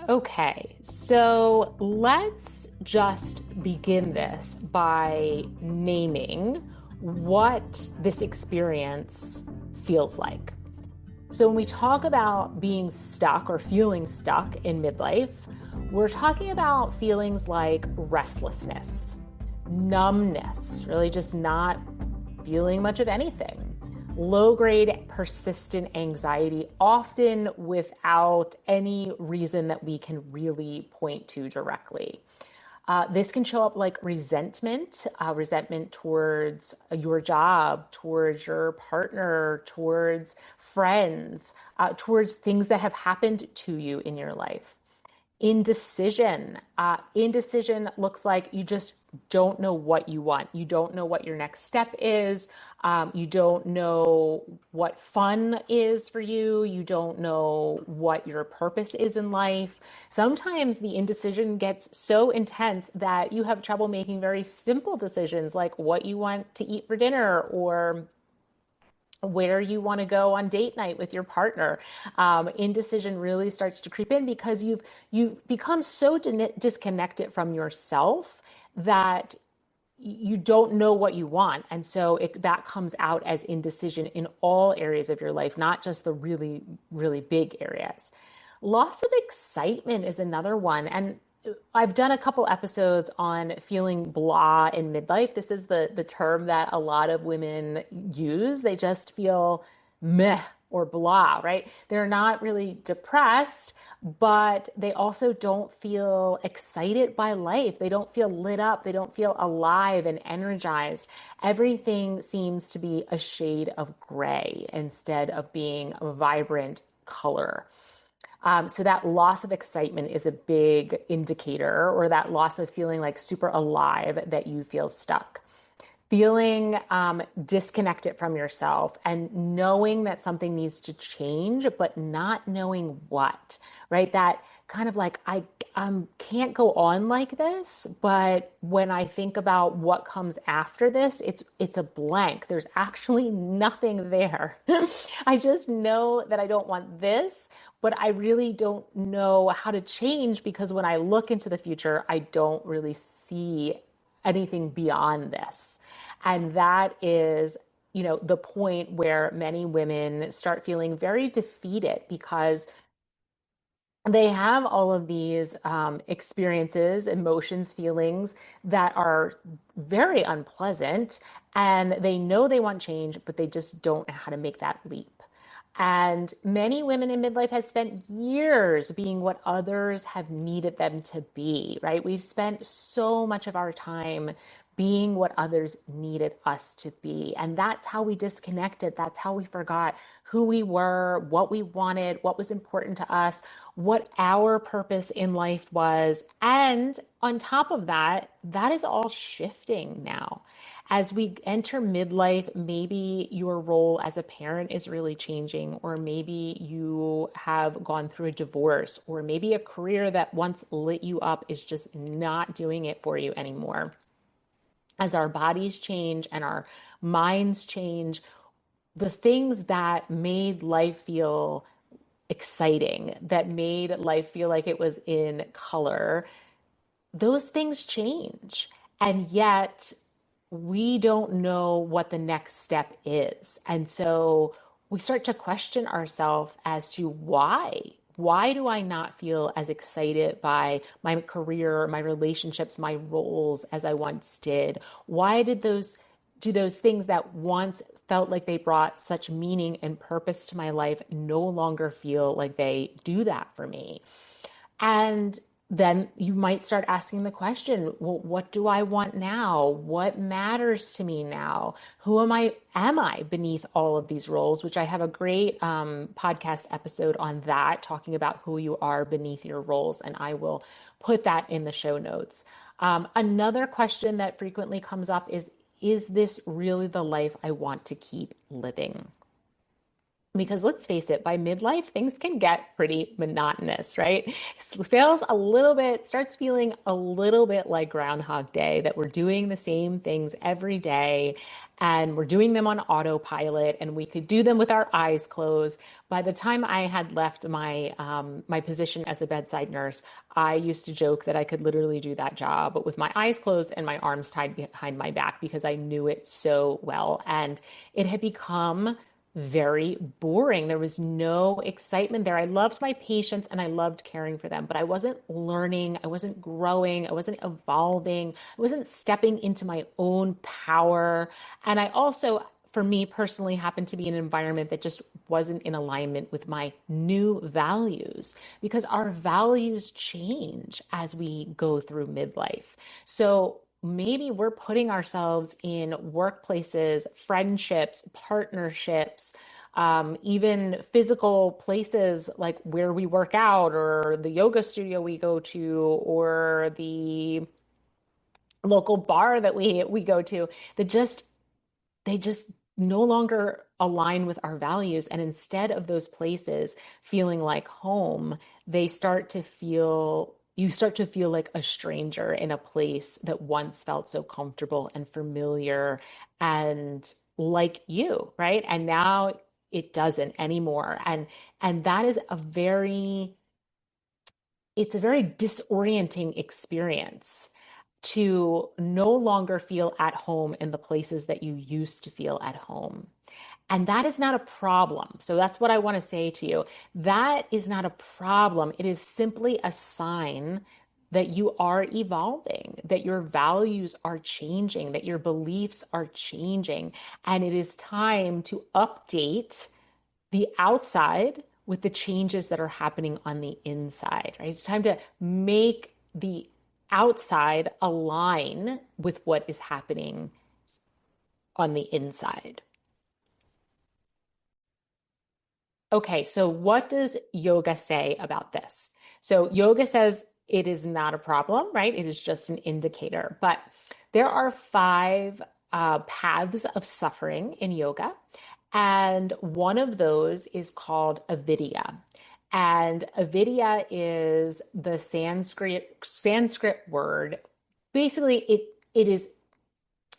Okay, so let's just begin this by naming what this experience feels like. So, when we talk about being stuck or feeling stuck in midlife, we're talking about feelings like restlessness, numbness, really just not feeling much of anything, low grade, persistent anxiety, often without any reason that we can really point to directly. This can show up like resentment, resentment towards your job, towards your partner, towards friends, towards things that have happened to you in your life. Indecision. Indecision looks like you just don't know what you want. You don't know what your next step is. You don't know what fun is for you. You don't know what your purpose is in life. Sometimes the indecision gets so intense that you have trouble making very simple decisions like what you want to eat for dinner or where you want to go on date night with your partner. Indecision really starts to creep in because you've become so disconnected from yourself that you don't know what you want. And so that comes out as indecision in all areas of your life, not just the really, really big areas. Loss of excitement is another one. And I've done a couple episodes on feeling blah in midlife. This is the term that a lot of women use. They just feel meh or blah, right? They're not really depressed, but they also don't feel excited by life. They don't feel lit up. They don't feel alive and energized. Everything seems to be a shade of gray instead of being a vibrant color. So that loss of excitement is a big indicator, or that loss of feeling like super alive that you feel stuck. Feeling disconnected from yourself and knowing that something needs to change, but not knowing what, right? That kind of like, I can't go on like this, but when I think about what comes after this, it's a blank. There's actually nothing there. I just know that I don't want this, but I really don't know how to change because when I look into the future, I don't really see anything beyond this. And that is, the point where many women start feeling very defeated because they have all of these experiences, emotions, feelings that are very unpleasant, and they know they want change, but they just don't know how to make that leap. And many women in midlife have spent years being what others have needed them to be, right? We've spent so much of our time being what others needed us to be. And that's how we disconnected. That's how we forgot who we were, what we wanted, what was important to us, what our purpose in life was. And on top of that, that is all shifting now. As we enter midlife, maybe your role as a parent is really changing, or maybe you have gone through a divorce, or maybe a career that once lit you up is just not doing it for you anymore. As our bodies change and our minds change, the things that made life feel exciting, that made life feel like it was in color, those things change. And yet, we don't know what the next step is. And so we start to question ourselves as to why. Why do I not feel as excited by my career, my relationships, my roles as I once did? Why did those things that once felt like they brought such meaning and purpose to my life no longer feel like they do that for me? And then you might start asking the question, well, what do I want now? What matters to me now? Who am I beneath all of these roles? Which I have a great podcast episode on that, talking about who you are beneath your roles. And I will put that in the show notes. Another question that frequently comes up is this really the life I want to keep living? Because let's face it, by midlife, things can get pretty monotonous, right? It feels a little bit, starts feeling a little bit like Groundhog Day, that we're doing the same things every day and we're doing them on autopilot and we could do them with our eyes closed. By the time I had left my position as a bedside nurse, I used to joke that I could literally do that job, but with my eyes closed and my arms tied behind my back because I knew it so well. And it had become very boring. There was no excitement there. I loved my patients and I loved caring for them, but I wasn't learning, I wasn't growing, I wasn't evolving, I wasn't stepping into my own power. And I also, for me personally, happened to be in an environment that just wasn't in alignment with my new values because our values change as we go through midlife. So maybe we're putting ourselves in workplaces, friendships, partnerships, even physical places like where we work out or the yoga studio we go to or the local bar that we go to that just they just no longer align with our values. And instead of those places feeling like home, you start to feel like a stranger in a place that once felt so comfortable and familiar and like you, right? And now it doesn't anymore. And that is it's a very disorienting experience to no longer feel at home in the places that you used to feel at home. And that is not a problem. So that's what I want to say to you. That is not a problem. It is simply a sign that you are evolving, that your values are changing, that your beliefs are changing. And it is time to update the outside with the changes that are happening on the inside, right? It's time to make the outside align with what is happening on the inside. Okay, so what does yoga say about this? So, yoga says it is not a problem, right? It is just an indicator. But there are five paths of suffering in yoga. And one of those is called avidya. And avidya is the Sanskrit word. Basically, it is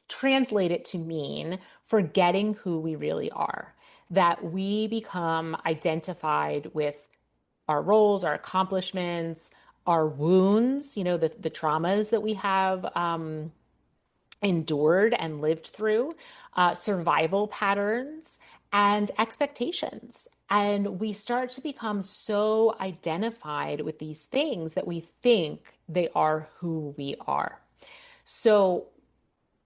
translated to mean forgetting who we really are, that we become identified with our roles, our accomplishments, our wounds, the traumas that we have endured and lived through, survival patterns, and expectations. And we start to become so identified with these things that we think they are who we are. So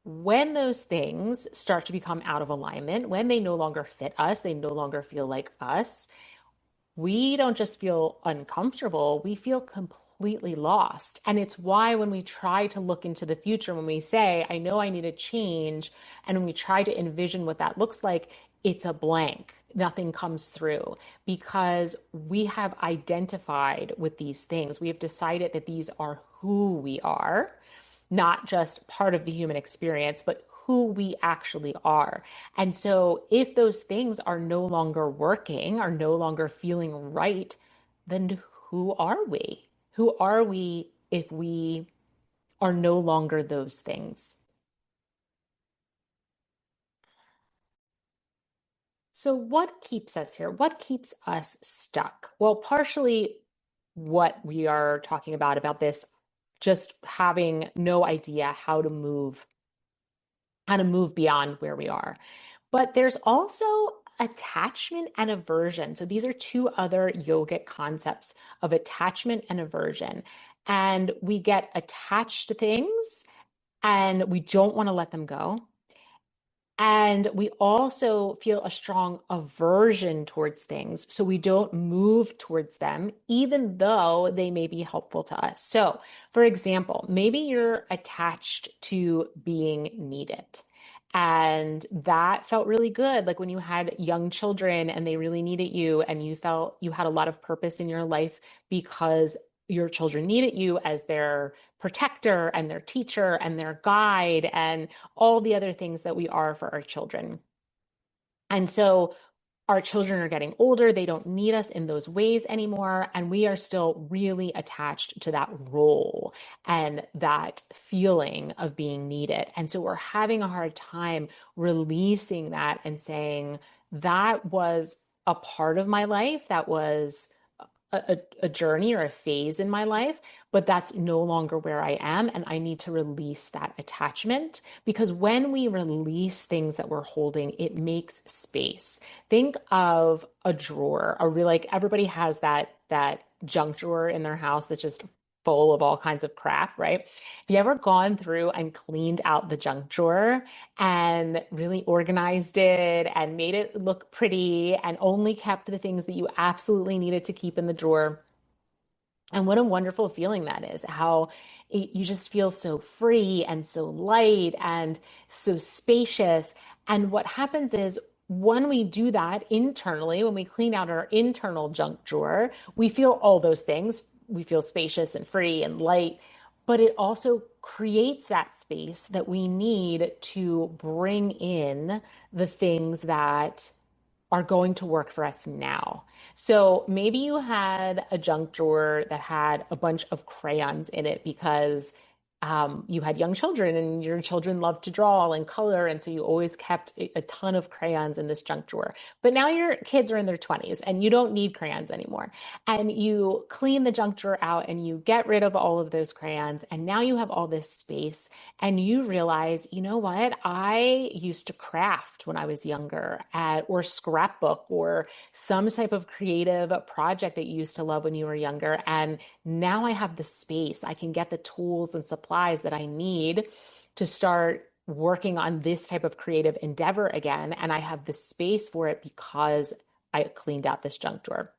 when those things start to become out of alignment, when they no longer fit us, they no longer feel like us, we don't just feel uncomfortable, we feel completely lost. And it's why when we try to look into the future, when we say, I know I need a change, and when we try to envision what that looks like, it's a blank. Nothing comes through because we have identified with these things. We have decided that these are who we are, not just part of the human experience, but who we actually are. And so if those things are no longer working, are no longer feeling right, then who are we? Who are we if we are no longer those things? So, what keeps us here? What keeps us stuck? Well, partially what we are talking about this, just having no idea how to move beyond where we are. But there's also attachment and aversion. So these are two other yogic concepts of attachment and aversion. And we get attached to things and we don't want to let them go. And we also feel a strong aversion towards things. So we don't move towards them, even though they may be helpful to us. So, for example, maybe you're attached to being needed. And that felt really good. Like when you had young children and they really needed you, and you felt you had a lot of purpose in your life because your children needed you as their protector and their teacher and their guide and all the other things that we are for our children. And so our children are getting older. They don't need us in those ways anymore. And we are still really attached to that role and that feeling of being needed. And so we're having a hard time releasing that and saying, that was a part of my life. That was a journey or a phase in my life, but that's no longer where I am. And I need to release that attachment, because when we release things that we're holding, it makes space. Think of a drawer, a real, like everybody has that junk drawer in their house that's just full of all kinds of crap, right? Have you ever gone through and cleaned out the junk drawer and really organized it and made it look pretty and only kept the things that you absolutely needed to keep in the drawer? And what a wonderful feeling that is, how you just feel so free and so light and so spacious. And what happens is, when we do that internally, when we clean out our internal junk drawer, we feel all those things. We feel spacious and free and light, but it also creates that space that we need to bring in the things that are going to work for us now. So maybe you had a junk drawer that had a bunch of crayons in it because you had young children and your children loved to draw and color. And so you always kept a ton of crayons in this junk drawer. But now your kids are in their 20s and you don't need crayons anymore. And you clean the junk drawer out and you get rid of all of those crayons. And now you have all this space and you realize, you know what? I used to craft when I was younger, or scrapbook, or some type of creative project that you used to love when you were younger. And now I have the space. I can get the tools and supplies that I need to start working on this type of creative endeavor again. And I have the space for it because I cleaned out this junk drawer.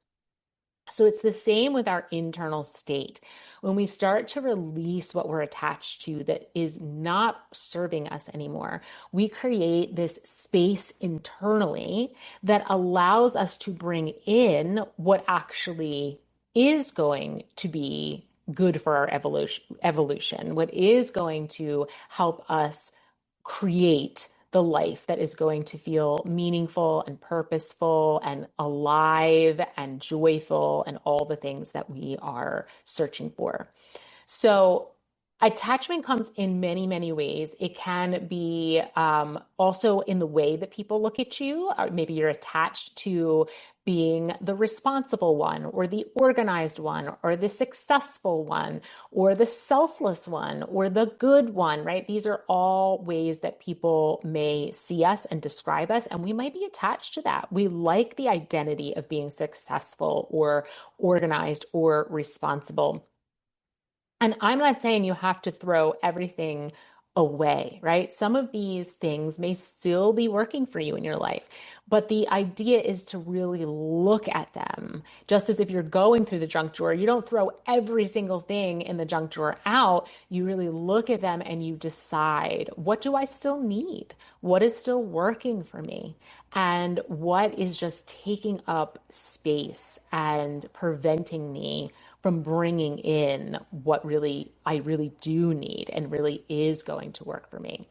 So it's the same with our internal state. When we start to release what we're attached to that is not serving us anymore, we create this space internally that allows us to bring in what actually is going to be good for our evolution, what is going to help us create the life that is going to feel meaningful and purposeful and alive and joyful and all the things that we are searching for. So attachment comes in many, many ways. It can be also in the way that people look at you. Or maybe you're attached to being the responsible one, or the organized one, or the successful one, or the selfless one, or the good one, right? These are all ways that people may see us and describe us, and we might be attached to that. We like the identity of being successful or organized or responsible. And I'm not saying you have to throw everything away, right? Some of these things may still be working for you in your life, but the idea is to really look at them. Just as if you're going through the junk drawer, you don't throw every single thing in the junk drawer out. You really look at them and you decide, what do I still need? What is still working for me? And what is just taking up space and preventing me from bringing in what I really do need and really is going to work for me.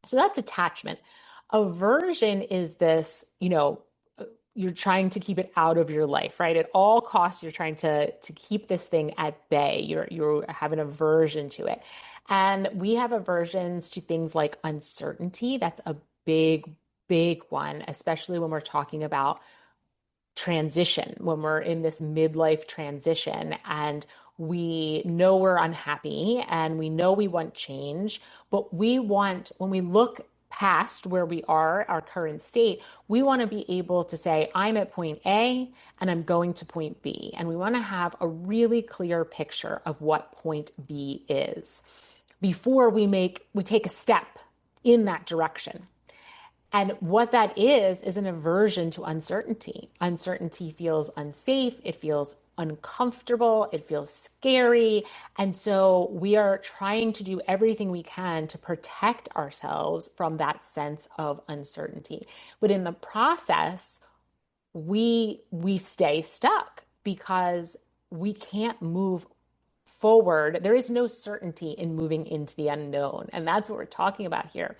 So that's attachment. Aversion is this, you're trying to keep it out of your life, right? At all costs, you're trying to keep this thing at bay. You have an aversion to it. And we have aversions to things like uncertainty. That's a big, big one, especially when we're talking about transition, when we're in this midlife transition and we know we're unhappy and we know we want change, but when we look past where we are, our current state, we want to be able to say, I'm at point A and I'm going to point B. And we want to have a really clear picture of what point B is before we take a step in that direction. And what that is an aversion to uncertainty. Uncertainty feels unsafe. It feels uncomfortable. It feels scary. And so we are trying to do everything we can to protect ourselves from that sense of uncertainty. But in the process, we stay stuck because we can't move forward. There is no certainty in moving into the unknown. And that's what we're talking about here.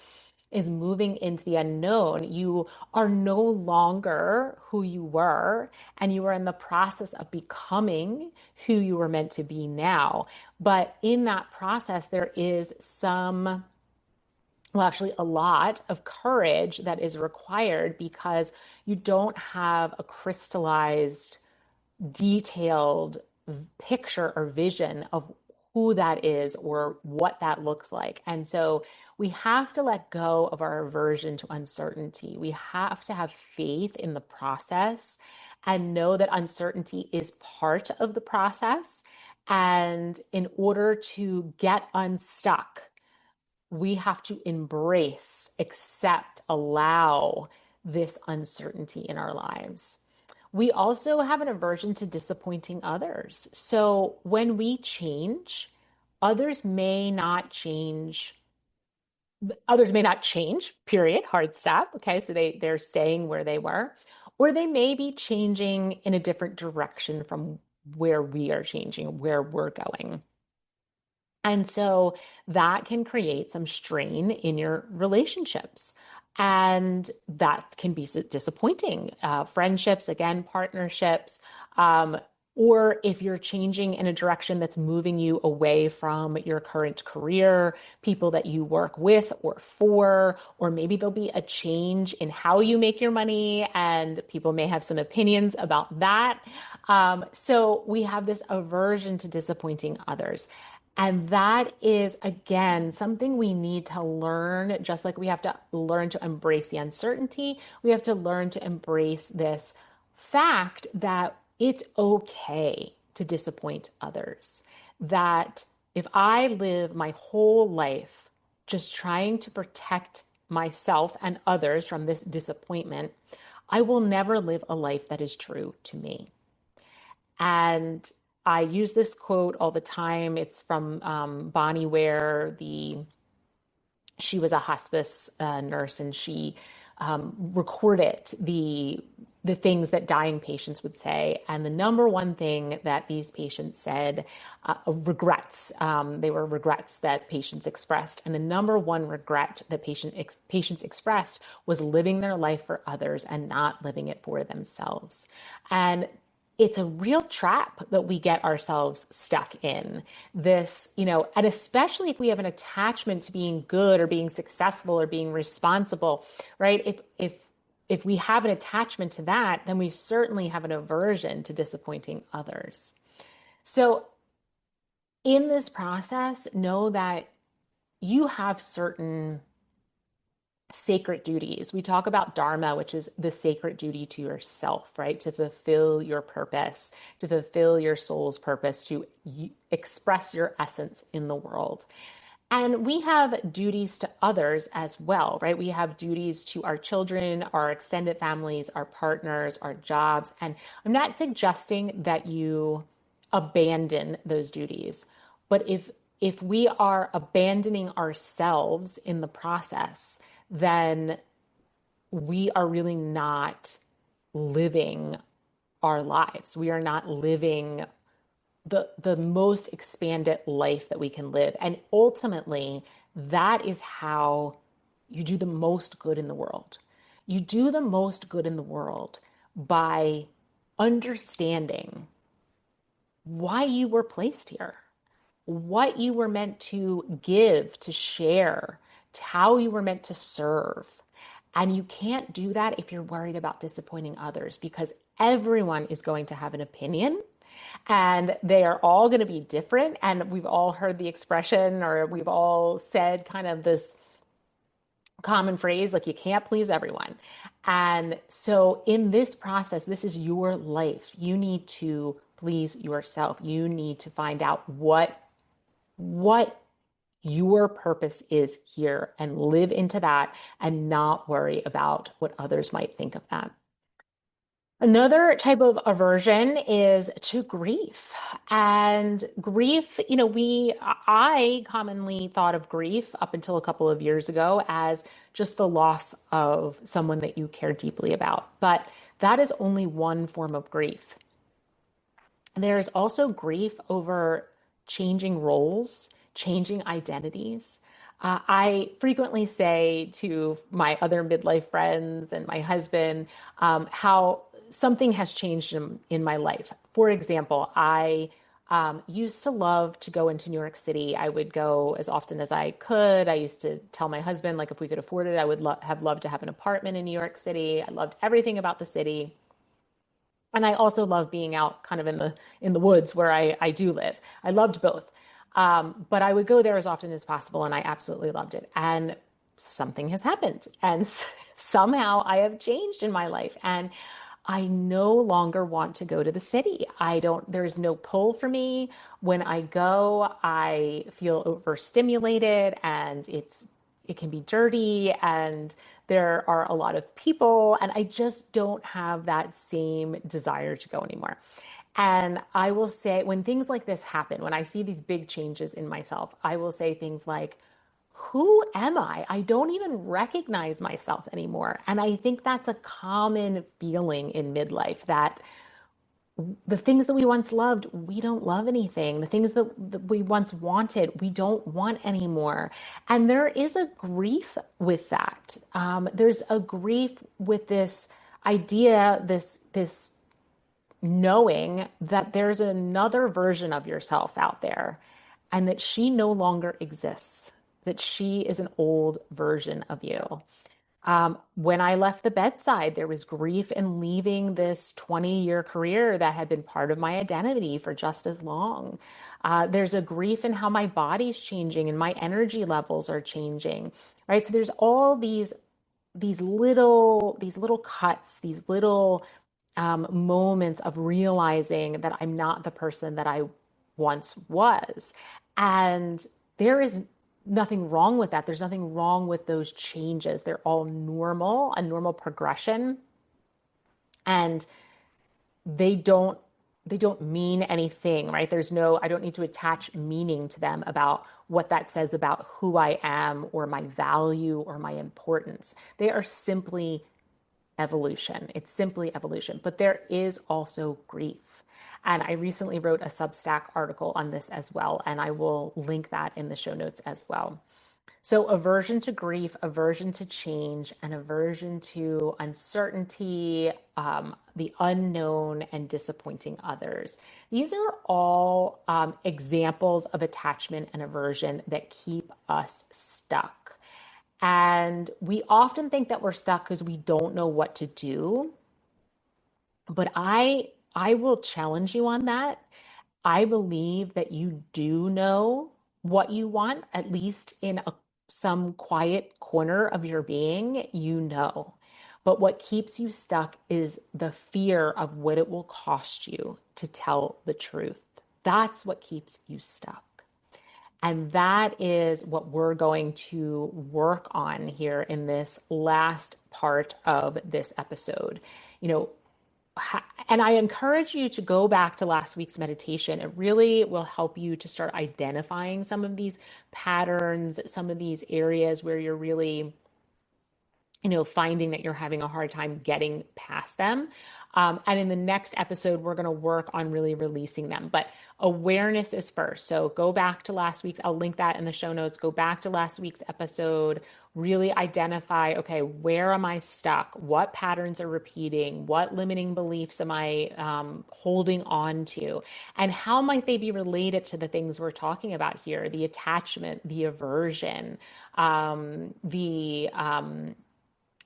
is moving into the unknown. You are no longer who you were, and you are in the process of becoming who you were meant to be now. But in that process, there is actually a lot of courage that is required because you don't have a crystallized, detailed picture or vision of who that is or what that looks like. And so we have to let go of our aversion to uncertainty. We have to have faith in the process and know that uncertainty is part of the process. And in order to get unstuck, we have to embrace, accept, allow this uncertainty in our lives. We also have an aversion to disappointing others. So when we change, others may not change. Others may not change, period, hard stop. Okay, so they're staying where they were, or they may be changing in a different direction from where we are changing, where we're going. And so that can create some strain in your relationships. And that can be disappointing. Friendships, again, partnerships, or if you're changing in a direction that's moving you away from your current career, people that you work with or for, or maybe there'll be a change in how you make your money, and people may have some opinions about that. So we have this aversion to disappointing others. And that is, again, something we need to learn, just like we have to learn to embrace the uncertainty. We have to learn to embrace this fact that it's okay to disappoint others. That if I live my whole life just trying to protect myself and others from this disappointment, I will never live a life that is true to me. And I use this quote all the time. It's from Bonnie Ware. She was a hospice nurse, and she recorded the things that dying patients would say. And the number one thing that these patients said, regrets. They were regrets that patients expressed. And the number one regret that patients expressed was living their life for others and not living it for themselves. And it's a real trap that we get ourselves stuck in this, and especially if we have an attachment to being good or being successful or being responsible, right? If we have an attachment to that, then we certainly have an aversion to disappointing others. So in this process, know that you have certain sacred duties. We talk about dharma, which is the sacred duty to yourself, right? To fulfill your purpose, to fulfill your soul's purpose, to express your essence in the world. And we have duties to others as well, right? We have duties to our children, our extended families, our partners, our jobs. And I'm not suggesting that you abandon those duties, but if we are abandoning ourselves in the process, then we are really not living our lives. We are not living the most expanded life that we can live. And ultimately, that is how you do the most good in the world. You do the most good in the world by understanding why you were placed here, what you were meant to give, to share, how you were meant to serve. And you can't do that if you're worried about disappointing others, because everyone is going to have an opinion and they are all going to be different. And we've all heard the expression, or we've all said kind of this common phrase, like, you can't please everyone. And so in this process, this is your life. You need to please yourself. You need to find out what your purpose is here and live into that and not worry about what others might think of that. Another type of aversion is to grief. And grief, I commonly thought of grief up until a couple of years ago as just the loss of someone that you care deeply about. But that is only one form of grief. There's also grief over changing roles, changing identities. I frequently say to my other midlife friends and my husband how something has changed in my life. For example, I used to love to go into New York City. I would go as often as I could. I used to tell my husband, like, if we could afford it, I would have loved to have an apartment in New York City. I loved everything about the city. And I also love being out kind of in the woods where I do live. I loved both. But I would go there as often as possible, and I absolutely loved it. And something has happened, and somehow I have changed in my life, and I no longer want to go to the city. I don't, there's no pull for me. When I go, I feel overstimulated, and it can be dirty, and there are a lot of people, and I just don't have that same desire to go anymore. And I will say, when things like this happen, when I see these big changes in myself, I will say things like, who am I? I don't even recognize myself anymore. And I think that's a common feeling in midlife, that the things that we once loved, we don't love anything. The things that we once wanted, we don't want anymore. And there is a grief with that. There's a grief with this idea, this knowing that there's another version of yourself out there, and that she no longer exists, that she is an old version of you. When I left the bedside, there was grief in leaving this 20-year career that had been part of my identity for just as long. There's a grief in how my body's changing and my energy levels are changing, right? So there's all these little cuts, these little moments of realizing that I'm not the person that I once was. And there is nothing wrong with that. There's nothing wrong with those changes. They're all normal, a normal progression. And they don't they don't mean anything, right? I don't need to attach meaning to them about what that says about who I am or my value or my importance. They are simply evolution. It's simply evolution. But there is also grief. And I recently wrote a Substack article on this as well, and I will link that in the show notes as well. So, aversion to grief, aversion to change, and aversion to uncertainty, the unknown, and disappointing others. These are all examples of attachment and aversion that keep us stuck. And we often think that we're stuck because we don't know what to do. But I will challenge you on that. I believe that you do know what you want, at least in some quiet corner of your being, you know. But what keeps you stuck is the fear of what it will cost you to tell the truth. That's what keeps you stuck. And that is what we're going to work on here in this last part of this episode. You know, and I encourage you to go back to last week's meditation. It really will help you to start identifying some of these patterns, some of these areas where you're really, finding that you're having a hard time getting past them. And in the next episode, we're going to work on really releasing them. But awareness is first. So go back to last week's, I'll link that in the show notes. Go back to last week's episode, really identify, okay, where am I stuck? What patterns are repeating? What limiting beliefs am I holding on to? And how might they be related to the things we're talking about here? The attachment, the aversion,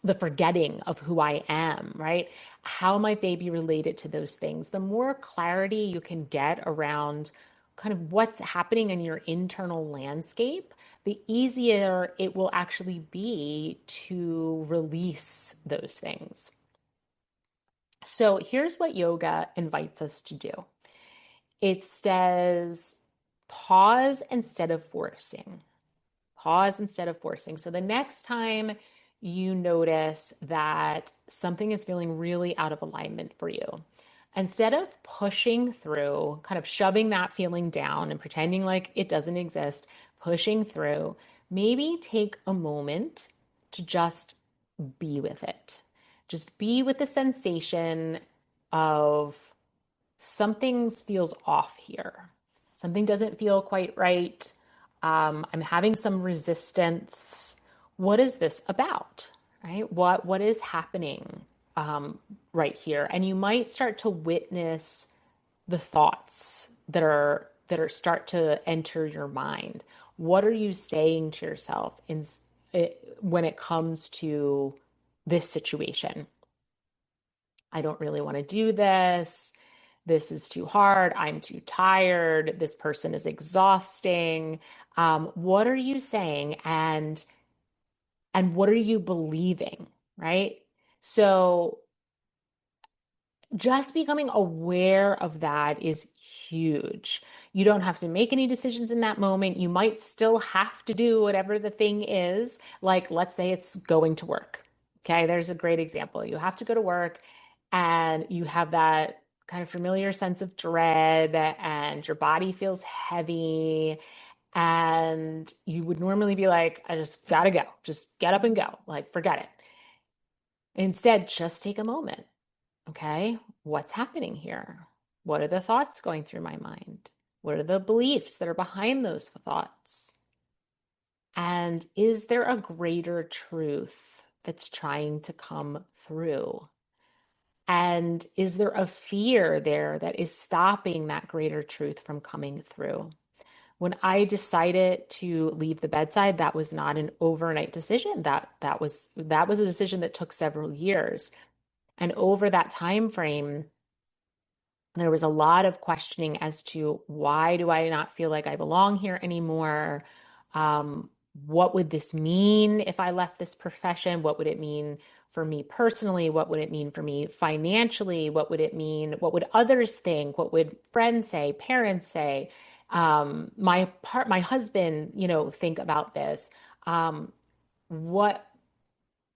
the forgetting of who I am, right? How might they be related to those things? The more clarity you can get around kind of what's happening in your internal landscape, the easier it will actually be to release those things. So here's what yoga invites us to do. It says, pause instead of forcing. Pause instead of forcing. So the next time you notice that something is feeling really out of alignment for you, instead of pushing through, kind of shoving that feeling down and pretending like it doesn't exist, pushing through, maybe take a moment to just be with it. Just be with the sensation of something feels off here. Something doesn't feel quite right. I'm having some resistance. What is this about? Right? What is happening right here? And you might start to witness the thoughts that are start to enter your mind. What are you saying to yourself when it comes to this situation? I don't really want to do this. This is too hard. I'm too tired. This person is exhausting. What are you saying? And what are you believing? Right? So just becoming aware of that is huge. You don't have to make any decisions in that moment. You might still have to do whatever the thing is. Like, let's say it's going to work. Okay, there's a great example. You have to go to work and you have that kind of familiar sense of dread, and your body feels heavy. And you would normally be like, I just gotta go. Just get up and go. Like, forget it. Instead, just take a moment. Okay, what's happening here? What are the thoughts going through my mind? What are the beliefs that are behind those thoughts? And is there a greater truth that's trying to come through? And is there a fear there that is stopping that greater truth from coming through? When I decided to leave the bedside, that was not an overnight decision. That was a decision that took several years. And over that time frame, there was a lot of questioning as to why do I not feel like I belong here anymore? Um, what would this mean if I left this profession? What would it mean for me personally? What would it mean for me financially? What would it mean? What would others think? What would friends say, parents say? My husband, think about this. Um, what,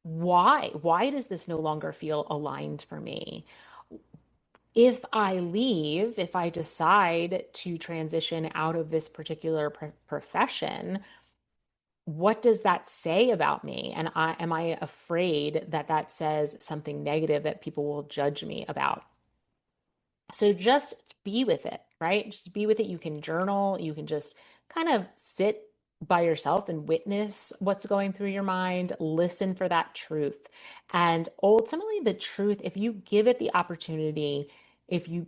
why does this no longer feel aligned for me? If I decide to transition out of this particular profession, what does that say about me? And am I afraid that that says something negative that people will judge me about? So just be with it, right? Just be with it. You can journal, you can just kind of sit by yourself and witness what's going through your mind, listen for that truth. And ultimately, the truth, if you give it the opportunity, if you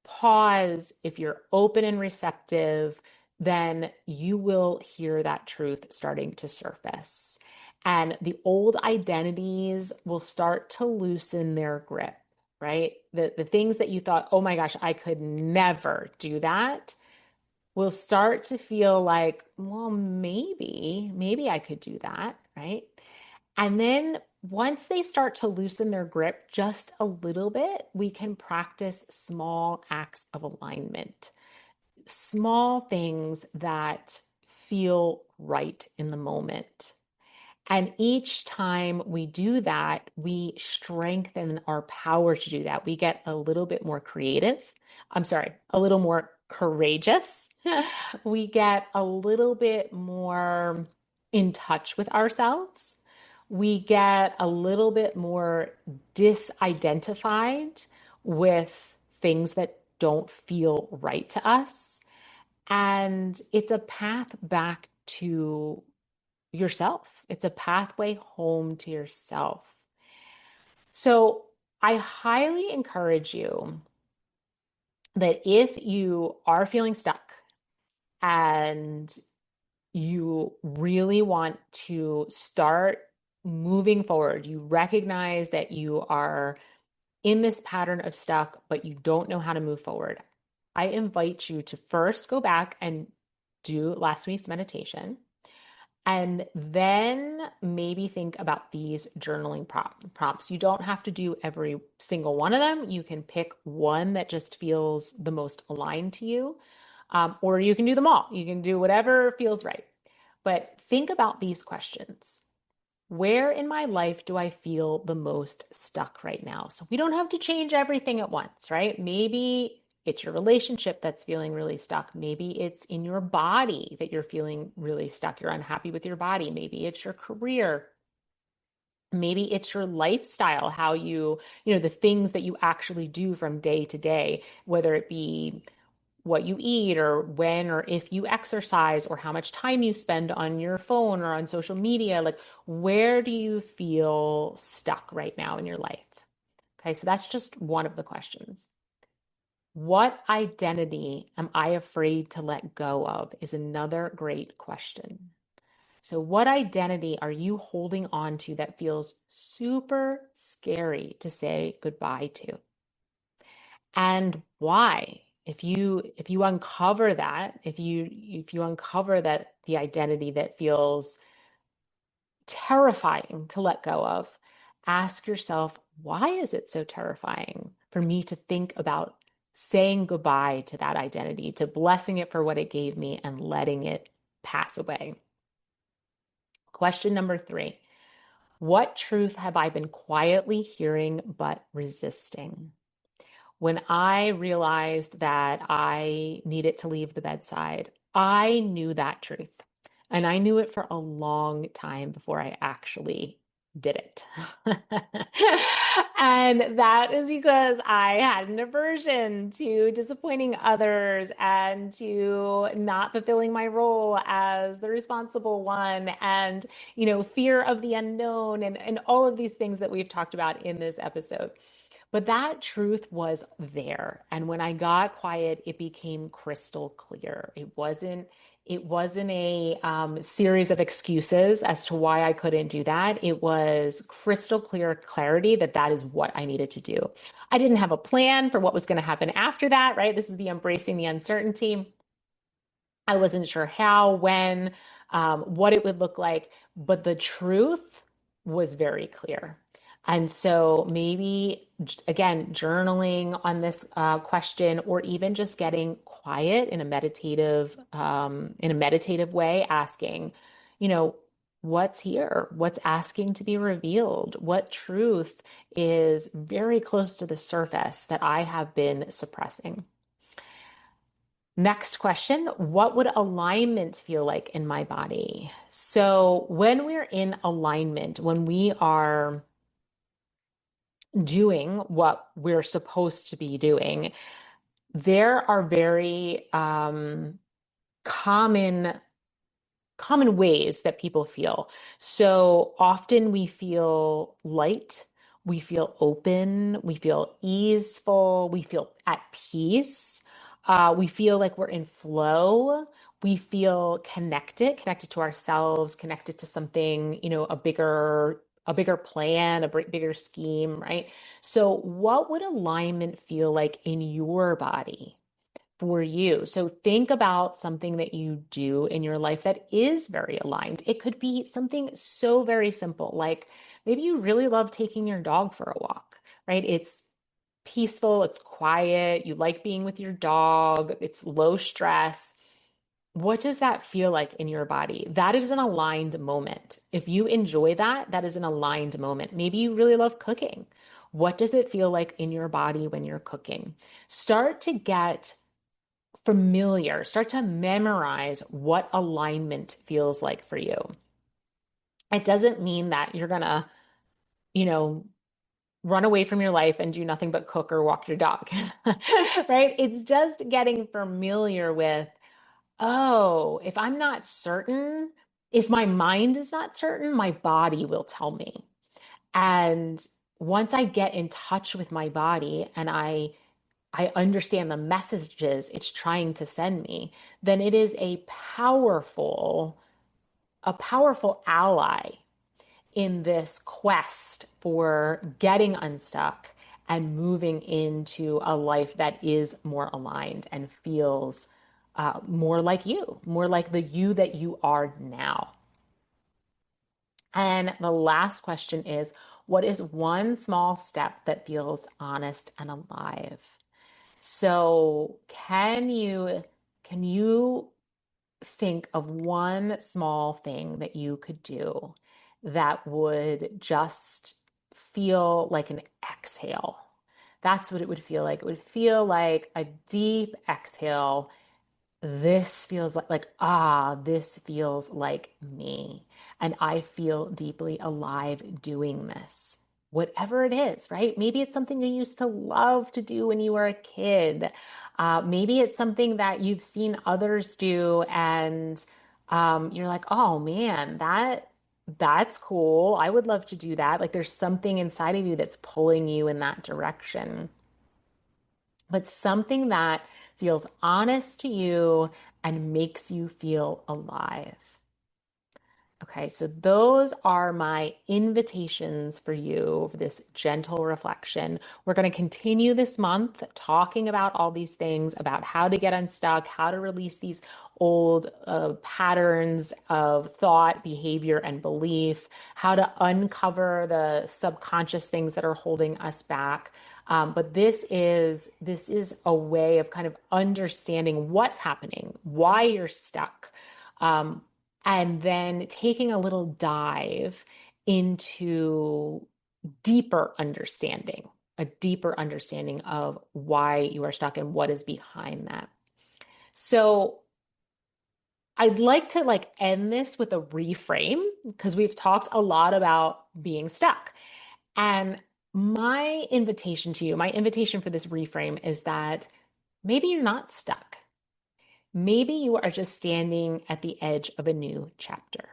pause, if you're open and receptive, then you will hear that truth starting to surface. And the old identities will start to loosen their grip, right? The things that you thought, oh my gosh, I could never do that, will start to feel like, well, maybe I could do that, right? And then once they start to loosen their grip just a little bit, we can practice small acts of alignment, small things that feel right in the moment. And each time we do that, we strengthen our power to do that. We get a little bit more creative. I'm sorry, a little more courageous. We get a little bit more in touch with ourselves. We get a little bit more disidentified with things that don't feel right to us. And it's a path back to yourself. It's a pathway home to yourself. So I highly encourage you that if you are feeling stuck and you really want to start moving forward, you recognize that you are in this pattern of stuck, but you don't know how to move forward, I invite you to first go back and do last week's meditation. And then maybe think about these journaling prompts. You don't have to do every single one of them. You can pick one that just feels the most aligned to you, or you can do them all. You can do whatever feels right. But think about these questions. Where in my life do I feel the most stuck right now? So we don't have to change everything at once, right? Maybe it's your relationship that's feeling really stuck. Maybe it's in your body that you're feeling really stuck. You're unhappy with your body. Maybe it's your career. Maybe it's your lifestyle, how the things that you actually do from day to day, whether it be what you eat or when or if you exercise or how much time you spend on your phone or on social media. Like, where do you feel stuck right now in your life? Okay, so that's just one of the questions. What identity am I afraid to let go of is another great question. So, what identity are you holding on to that feels super scary to say goodbye to? And why? If you uncover that, if you uncover that the identity that feels terrifying to let go of, ask yourself, why is it so terrifying for me to think about saying goodbye to that identity, to blessing it for what it gave me and letting it pass away? Question number 3. What truth have I been quietly hearing but resisting? When I realized that I needed to leave the bedside, I knew that truth. And I knew it for a long time before I actually did it. And that is because I had an aversion to disappointing others and to not fulfilling my role as the responsible one and, fear of the unknown and all of these things that we've talked about in this episode. But that truth was there. And when I got quiet, it became crystal clear. It wasn't a series of excuses as to why I couldn't do that. It was crystal clear clarity that that is what I needed to do. I didn't have a plan for what was going to happen after that, right? This is the embracing the uncertainty. I wasn't sure how, when, what it would look like, but the truth was very clear. And so maybe, again, journaling on this question, or even just getting quiet in a meditative way, asking, you know, what's here? What's asking to be revealed? What truth is very close to the surface that I have been suppressing? Next question, what would alignment feel like in my body? So, when we're in alignment, when we are doing what we're supposed to be doing, there are very common ways that people feel. So often we feel light, we feel open, we feel easeful, we feel at peace, we feel like we're in flow. We feel connected to ourselves, connected to something, a bigger plan, a bigger scheme, right? So what would alignment feel like in your body for you? So think about something that you do in your life that is very aligned. It could be something so very simple, like maybe you really love taking your dog for a walk, right? It's peaceful, it's quiet, you like being with your dog, it's low stress. What does that feel like in your body? That is an aligned moment. If you enjoy that, that is an aligned moment. Maybe you really love cooking. What does it feel like in your body when you're cooking? Start to get familiar, start to memorize what alignment feels like for you. It doesn't mean that you're gonna, you know, run away from your life and do nothing but cook or walk your dog, right? It's just getting familiar with, oh, if I'm not certain, if my mind is not certain, my body will tell me. And once I get in touch with my body and I understand the messages it's trying to send me, then it is a powerful ally in this quest for getting unstuck and moving into a life that is more aligned and feels more like you, more like the you that you are now. And the last question is, what is one small step that feels honest and alive? So can you think of one small thing that you could do that would just feel like an exhale? That's what it would feel like. It would feel like a deep exhale. This feels this feels like me. And I feel deeply alive doing this. whatever it is, right? Maybe it's something you used to love to do when you were a kid. Maybe it's something that you've seen others do, and you're like, oh man, that's cool. I would love to do that. Like there's something inside of you that's pulling you in that direction, but something that feels honest to you and makes you feel alive. Okay, so those are my invitations for you for this gentle reflection. We're going to continue this month talking about all these things, about how to get unstuck, how to release these old patterns of thought, behavior, and belief, how to uncover the subconscious things that are holding us back. But this is a way of kind of understanding what's happening, why you're stuck. And then taking a little dive into deeper understanding, a deeper understanding of why you are stuck and what is behind that. So I'd like to end this with a reframe because we've talked a lot about being stuck. And my invitation to you, my invitation for this reframe is that maybe you're not stuck. Maybe you are just standing at the edge of a new chapter.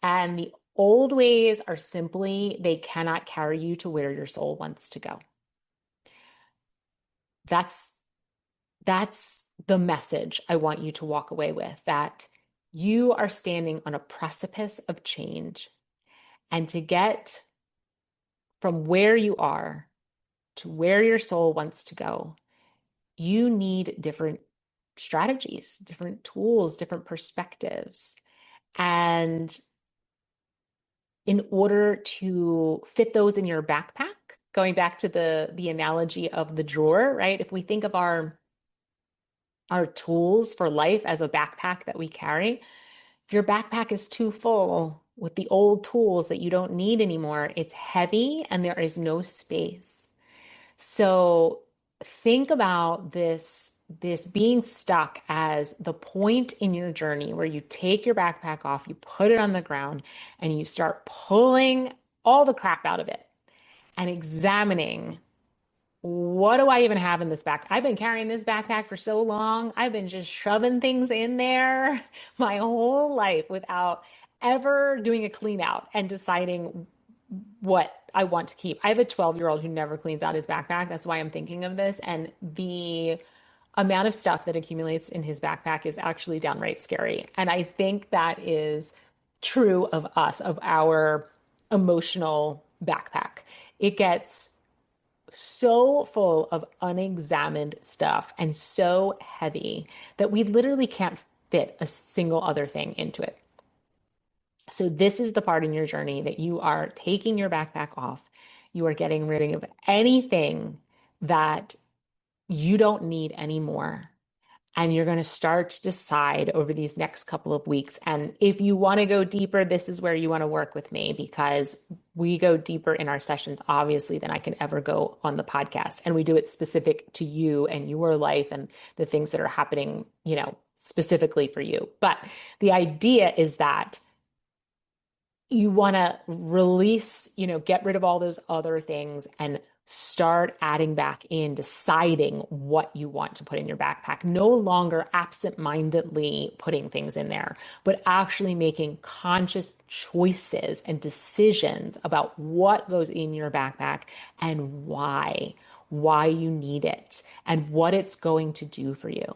And the old ways are simply, they cannot carry you to where your soul wants to go. That's the message I want you to walk away with, that you are standing on a precipice of change. And to get from where you are to where your soul wants to go, you need different strategies, different tools, different perspectives. And in order to fit those in your backpack, going back to the analogy of the drawer, right? If we think of our tools for life as a backpack that we carry, if your backpack is too full with the old tools that you don't need anymore, it's heavy and there is no space. So think about this being stuck as the point in your journey where you take your backpack off, you put it on the ground, and you start pulling all the crap out of it and examining, what do I even have in this backpack? I've been carrying this backpack for so long. I've been just shoving things in there my whole life without ever doing a clean out and deciding what I want to keep. I have a 12-year-old who never cleans out his backpack. That's why I'm thinking of this. And the amount of stuff that accumulates in his backpack is actually downright scary. And I think that is true of us, of our emotional backpack. It gets so full of unexamined stuff and so heavy that we literally can't fit a single other thing into it. So this is the part in your journey that you are taking your backpack off. You are getting rid of anything that you don't need anymore. And you're going to start to decide over these next couple of weeks. And if you want to go deeper, this is where you want to work with me, because we go deeper in our sessions, obviously, than I can ever go on the podcast. And we do it specific to you and your life and the things that are happening, specifically for you. But the idea is that you want to release, get rid of all those other things and start adding back in, deciding what you want to put in your backpack. No longer absent-mindedly putting things in there, but actually making conscious choices and decisions about what goes in your backpack and why you need it and what it's going to do for you.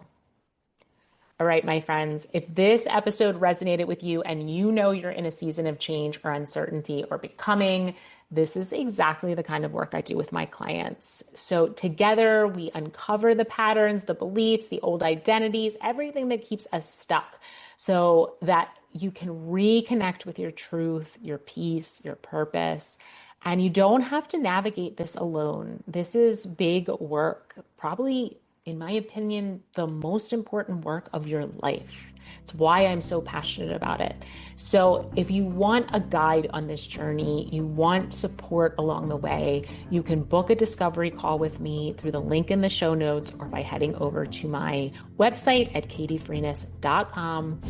All right, my friends, if this episode resonated with you and you know you're in a season of change or uncertainty or becoming, this is exactly the kind of work I do with my clients. So together we uncover the patterns, the beliefs, the old identities, everything that keeps us stuck so that you can reconnect with your truth, your peace, your purpose. And you don't have to navigate this alone. This is big work, probably, in my opinion, the most important work of your life. It's why I'm so passionate about it. So if you want a guide on this journey, you want support along the way, you can book a discovery call with me through the link in the show notes or by heading over to my website at katiefrenas.com.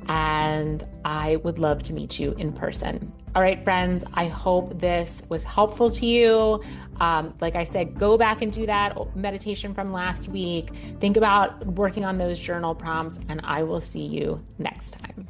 and I would love to meet you in person. All right, friends, I hope this was helpful to you. Like I said, go back and do that meditation from last week. Think about working on those journal prompts, and I will see you next time.